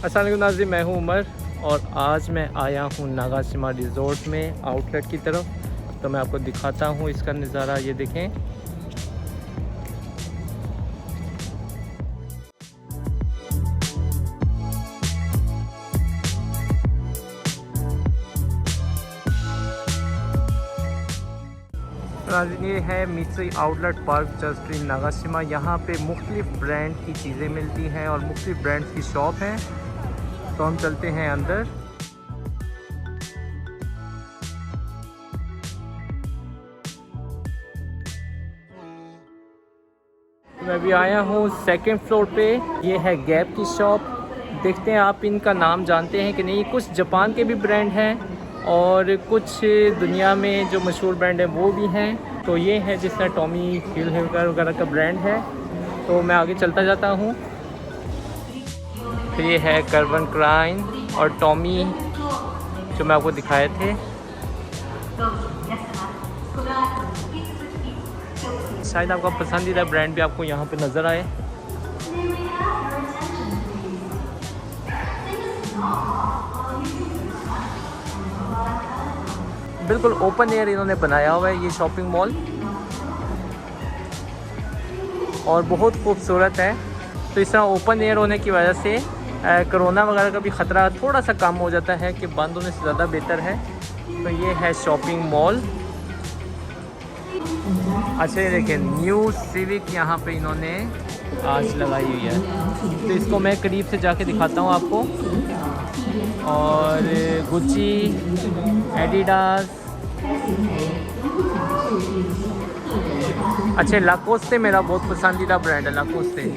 अस्सलाम वालेकुम नाज़रीन, मैं हूं उमर और आज मैं आया हूं नागाशिमा रिज़ॉर्ट में आउटलेट की तरफ। तो मैं आपको दिखाता हूं इसका नज़ारा, ये देखें। नाज़रीन, ये है Mitsui outlet park just in Nagashima. यहाँ पे मुख्तलिफ़ ब्रांड की चीज़ें मिलती हैं और मुख्तलिफ़ ब्रांड्स की शॉप हैं। तो हम चलते हैं अंदर। मैं अभी आया हूँ सेकंड फ्लोर पे। ये है गैप की शॉप। देखते हैं आप इनका नाम जानते हैं कि नहीं। कुछ जापान के भी ब्रांड हैं और कुछ दुनिया में जो मशहूर ब्रांड हैं वो भी हैं। तो ये है जिस तरह टॉमी हिलफिगर वगैरह का ब्रांड है। तो मैं आगे चलता जाता हूँ। फिर ये है कर्वन क्राइन और टॉमी जो मैं आपको दिखाए थे। शायद आपका पसंदीदा ब्रांड भी आपको यहाँ पे नज़र आए। बिल्कुल ओपन एयर इन्होंने बनाया हुआ है ये शॉपिंग मॉल और बहुत खूबसूरत है। तो इस तरह ओपन एयर होने की वजह से कोरोना वगैरह का भी ख़तरा थोड़ा सा कम हो जाता है कि बंद होने से ज़्यादा बेहतर है। तो ये है शॉपिंग मॉल। अच्छा, ये देखें न्यू सिविक यहाँ पे इन्होंने आज लगाई हुई है। तो इसको मैं करीब से जाके दिखाता हूँ आपको। और गुच्ची, एडिडास, अच्छा लाकोस्टे मेरा बहुत पसंदीदा ब्रांड है लाकोस्टे।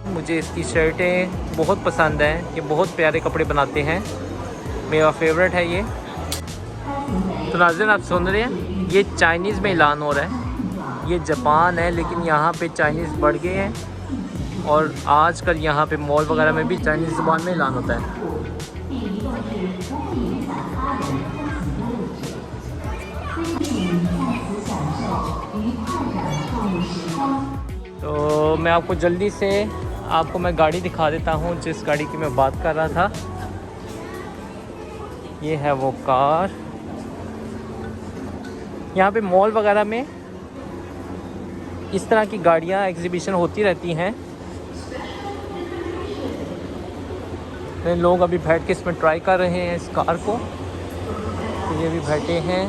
मुझे इसकी शर्टें बहुत पसंद हैं, ये बहुत प्यारे कपड़े बनाते हैं, मेरा फेवरेट है ये। तो नाज़रीन आप सुन रहे हैं, ये चाइनीज़ में ऐलान हो रहा है। ये जापान है लेकिन यहाँ पे चाइनीज़ बढ़ गए हैं और आजकल यहाँ पे मॉल वगैरह में भी चाइनीज़ ज़ुबान में ऐलान होता है। तो मैं आपको जल्दी से मैं गाड़ी दिखा देता हूँ जिस गाड़ी की मैं बात कर रहा था। ये है वो कार। यहाँ पे मॉल वगैरह में इस तरह की गाड़ियाँ एग्जीबिशन होती रहती हैं। लोग अभी बैठ के इसमें ट्राई कर रहे हैं इस कार को। तो ये भी बैठे हैं।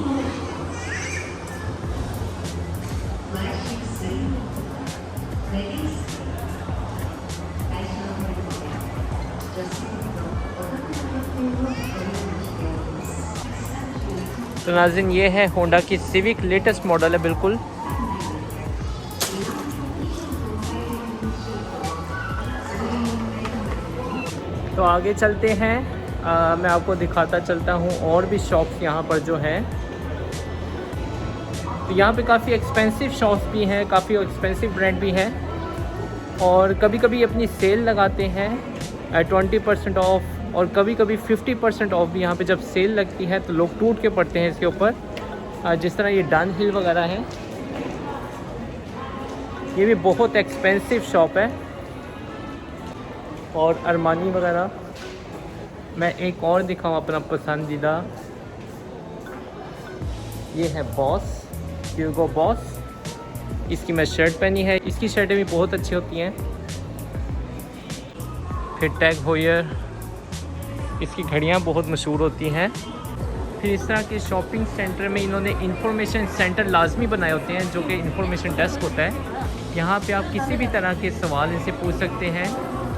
तो नाज़रीन ये है होंडा की सिविक, लेटेस्ट मॉडल है बिल्कुल। तो आगे चलते हैं। मैं आपको दिखाता चलता हूँ और भी शॉप्स यहाँ पर जो हैं। तो यहाँ पे काफ़ी एक्सपेंसिव शॉप्स भी हैं, काफ़ी एक्सपेंसिव ब्रांड भी हैं और कभी कभी अपनी सेल लगाते हैं 20% ऑफ और कभी कभी 50% ऑफ भी। यहाँ पे जब सेल लगती है तो लोग टूट के पड़ते हैं इसके ऊपर। जिस तरह ये डन हिल वगैरह है, ये भी बहुत एक्सपेंसिव शॉप है। और अरमानी वगैरह। मैं एक और दिखाऊँ अपना पसंदीदा, ये है बॉस, ह्यूगो बॉस। इसकी मैं शर्ट पहनी है, इसकी शर्टें भी बहुत अच्छी होती हैं। फिर टैग होयर, इसकी घड़ियाँ बहुत मशहूर होती हैं। फिर इस तरह के शॉपिंग सेंटर में इन्होंने इंफॉर्मेशन सेंटर लाजमी बनाए होते हैं जो कि इंफॉर्मेशन डेस्क होता है। यहाँ पे आप किसी भी तरह के सवाल इनसे पूछ सकते हैं।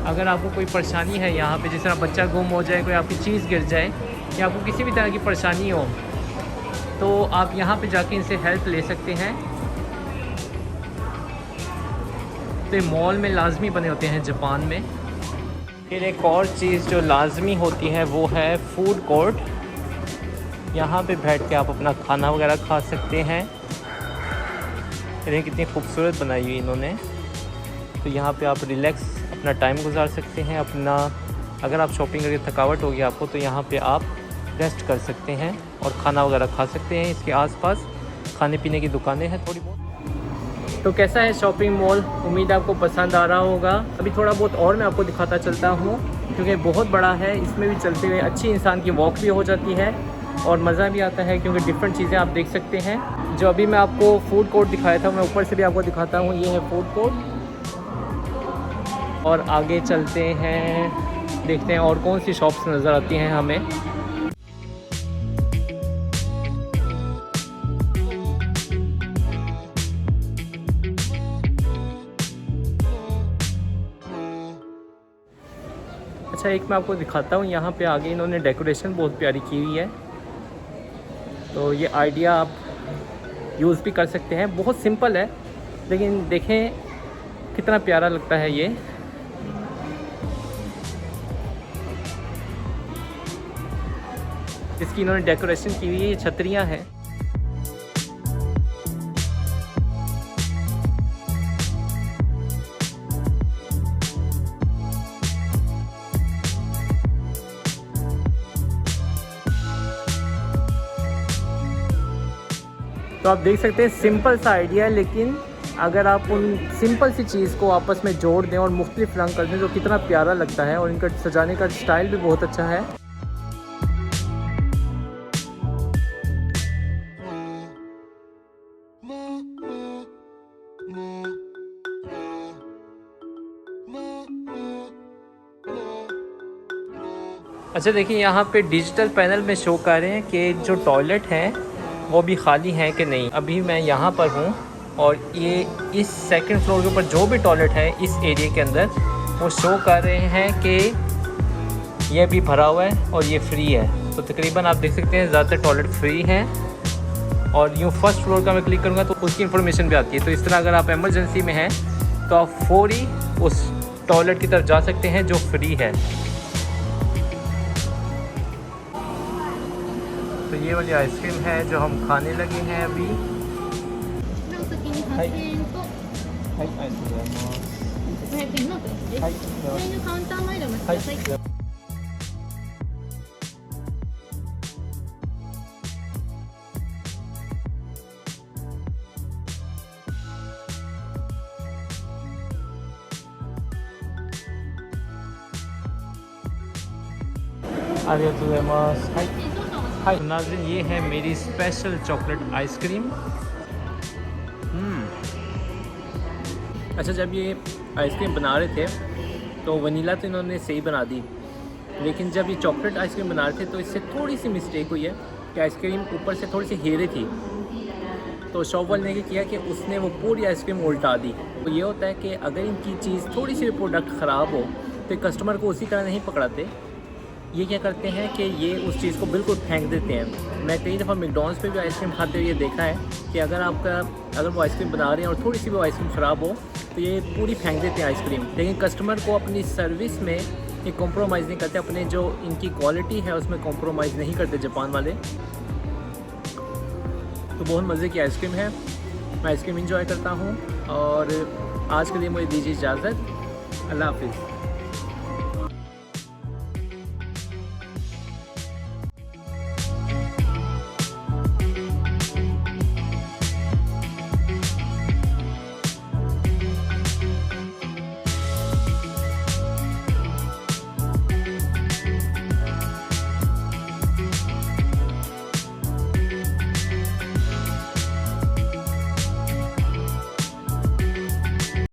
अगर आपको कोई परेशानी है यहाँ पे, जिस तरह बच्चा गुम हो जाए, कोई आपकी चीज़ गिर जाए या आपको किसी भी तरह की परेशानी हो, तो आप यहाँ पे जाके इनसे हेल्प ले सकते हैं। तो ये मॉल में लाजमी बने होते हैं जापान में। फिर एक और चीज़ जो लाजमी होती है वो है फूड कोर्ट। यहाँ पे बैठ के आप अपना खाना वगैरह खा सकते हैं। इन्हें कितनी खूबसूरत बनाई हुई इन्होंने। तो यहाँ पे आप रिलैक्स अपना टाइम गुजार सकते हैं। अपना अगर आप शॉपिंग करके थकावट होगी आपको, तो यहाँ पे आप रेस्ट कर सकते हैं और खाना वगैरह खा सकते हैं। इसके आसपास खाने पीने की दुकानें हैं थोड़ी बहुत। तो कैसा है शॉपिंग मॉल, उम्मीद आपको पसंद आ रहा होगा। अभी थोड़ा बहुत और मैं आपको दिखाता चलता हूँ क्योंकि बहुत बड़ा है, इसमें भी चलते हुए अच्छी इंसान की वॉक भी हो जाती है और मज़ा भी आता है क्योंकि डिफरेंट चीज़ें आप देख सकते हैं। जो अभी मैं आपको फूड कोर्ट दिखाया था मैं ऊपर से भी आपको दिखाता हूँ, ये है फूड कोर्ट। और आगे चलते हैं, देखते हैं और कौन सी शॉप्स नज़र आती हैं हमें। अच्छा, एक मैं आपको दिखाता हूँ, यहाँ पे आगे इन्होंने डेकोरेशन बहुत प्यारी की हुई है, तो ये आइडिया आप यूज़ भी कर सकते हैं। बहुत सिंपल है लेकिन देखें कितना प्यारा लगता है ये। इसकी इन्होंने डेकोरेशन की हुई है, ये छतरियाँ हैं। तो आप देख सकते हैं सिंपल सा आइडिया है, लेकिन अगर आप उन सिंपल सी चीज़ को आपस में जोड़ दें और मुख्तलिफ रंग कर दें तो कितना प्यारा लगता है। और इनका सजाने का स्टाइल भी बहुत अच्छा है। अच्छा देखिए, यहाँ पे डिजिटल पैनल में शो कर रहे हैं कि जो टॉयलेट हैं वो भी खाली हैं कि नहीं। अभी मैं यहाँ पर हूँ और ये इस सेकंड फ्लोर के ऊपर जो भी टॉयलेट है इस एरिया के अंदर वो शो कर रहे हैं कि ये भी भरा हुआ है और ये फ्री है। तो तकरीबन आप देख सकते हैं ज़्यादातर टॉयलेट फ्री हैं। और यूँ फर्स्ट फ्लोर का मैं क्लिक करूँगा तो उसकी इन्फॉर्मेशन भी आती है। तो इस तरह अगर आप एमरजेंसी में हैं तो आप फौरी उस टॉयलेट की तरफ जा सकते हैं जो फ्री है। तो ये वाली आइसक्रीम है जो हम खाने लगे हैं अभी। हाय नाज़रीन, ये है मेरी स्पेशल चॉकलेट आइसक्रीम। अच्छा, जब ये आइसक्रीम बना रहे थे तो वनीला तो इन्होंने सही बना दी, लेकिन जब ये चॉकलेट आइसक्रीम बना रहे थे तो इससे थोड़ी सी मिस्टेक हुई है कि आइसक्रीम ऊपर से थोड़ी सी हेरे थी। तो शॉप वाले ने क्या किया कि उसने वो पूरी आइसक्रीम उल्टा दी। तो ये होता है कि अगर इनकी चीज़ थोड़ी सी प्रोडक्ट ख़राब हो तो कस्टमर को उसी तरह नहीं पकड़ाते। ये क्या करते हैं कि ये उस चीज़ को बिल्कुल फेंक देते हैं। मैं कई दफ़ा मैकडॉनल्ड्स पे भी आइसक्रीम खाते हुए ये देखा है कि अगर वो आइसक्रीम बना रहे हैं और थोड़ी सी वो आइसक्रीम ख़राब हो तो ये पूरी फेंक देते हैं आइसक्रीम। लेकिन कस्टमर को अपनी सर्विस में ये कॉम्प्रोमाइज़ नहीं करते, अपने जो इनकी क्वालिटी है उसमें कॉम्प्रोमाइज़ नहीं करते जापान वाले। तो बहुत मज़े की आइसक्रीम है, मैं आइसक्रीम इंजॉय करता हूँ। और आज के लिए मुझे दीजिए इजाज़त। अल्लाह हाफिज़।